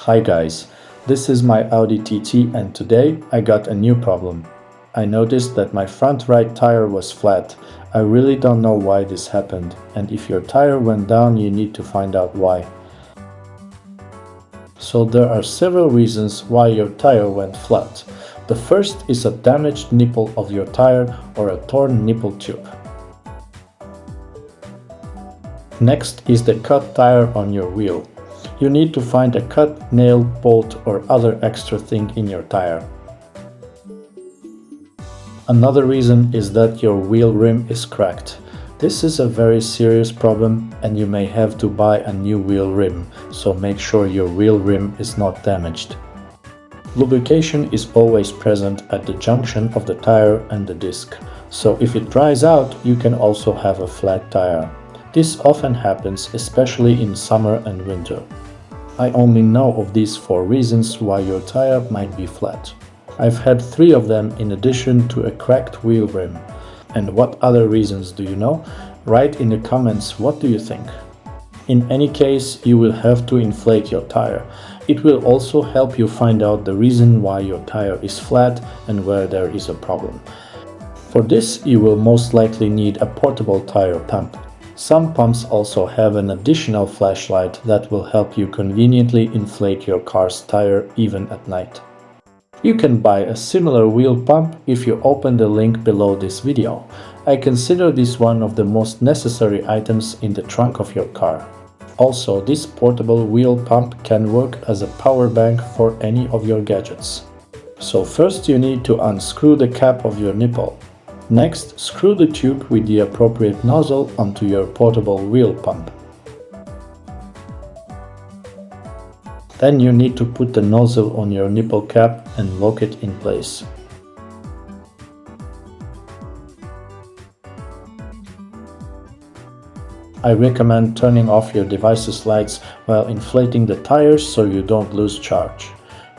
Hi guys, this is my Audi TT and today I got a new problem. I noticed that my front right tire was flat. I really don't know why this happened, and if your tire went down you need to find out why. So there are several reasons why your tire went flat. The first is a damaged nipple of your tire or a torn nipple tube. Next is the cut tire on your wheel. You need to find a cut, nail, bolt or other extra thing in your tire. Another reason is that your wheel rim is cracked. This is a very serious problem and you may have to buy a new wheel rim, so make sure your wheel rim is not damaged. Lubrication is always present at the junction of the tire and the disc, so if it dries out, you can also have a flat tire. This often happens especially in summer and winter. I only know of these 4 reasons why your tire might be flat. I've had 3 of them in addition to a cracked wheel rim. And what other reasons do you know? Write in the comments what do you think. In any case, you will have to inflate your tire. It will also help you find out the reason why your tire is flat and where there is a problem. For this, you will most likely need a portable tire pump. Some pumps also have an additional flashlight that will help you conveniently inflate your car's tire even at night. You can buy a similar wheel pump if you open the link below this video. I consider this one of the most necessary items in the trunk of your car. Also, this portable wheel pump can work as a power bank for any of your gadgets. So first you need to unscrew the cap of your nipple. Next, screw the tube with the appropriate nozzle onto your portable wheel pump. Then you need to put the nozzle on your nipple cap and lock it in place. I recommend turning off your device's lights while inflating the tires so you don't lose charge.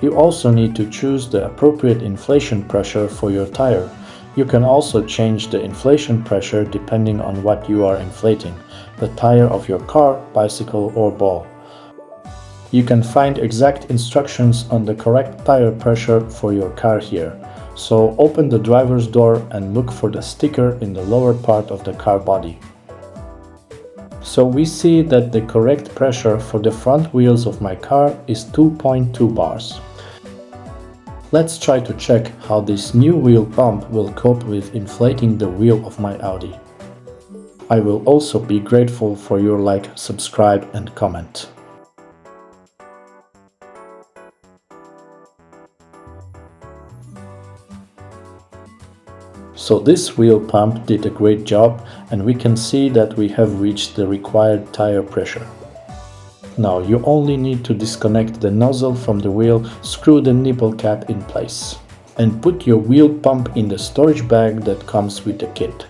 You also need to choose the appropriate inflation pressure for your tire. You can also change the inflation pressure depending on what you are inflating, the tire of your car, bicycle or ball. You can find exact instructions on the correct tire pressure for your car here. So open the driver's door and look for the sticker in the lower part of the car body. So we see that the correct pressure for the front wheels of my car is 2.2 bars. Let's try to check how this new wheel pump will cope with inflating the wheel of my Audi. I will also be grateful for your like, subscribe and comment. So this wheel pump did a great job and we can see that we have reached the required tire pressure. Now you only need to disconnect the nozzle from the wheel, screw the nipple cap in place, and put your wheel pump in the storage bag that comes with the kit.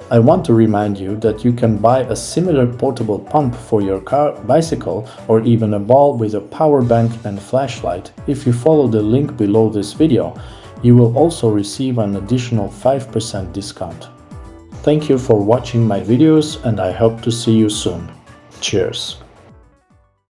I want to remind you that you can buy a similar portable pump for your car, bicycle, or even a ball with a power bank and flashlight if you follow the link below this video. You will also receive an additional 5% discount. Thank you for watching my videos and I hope to see you soon. Cheers!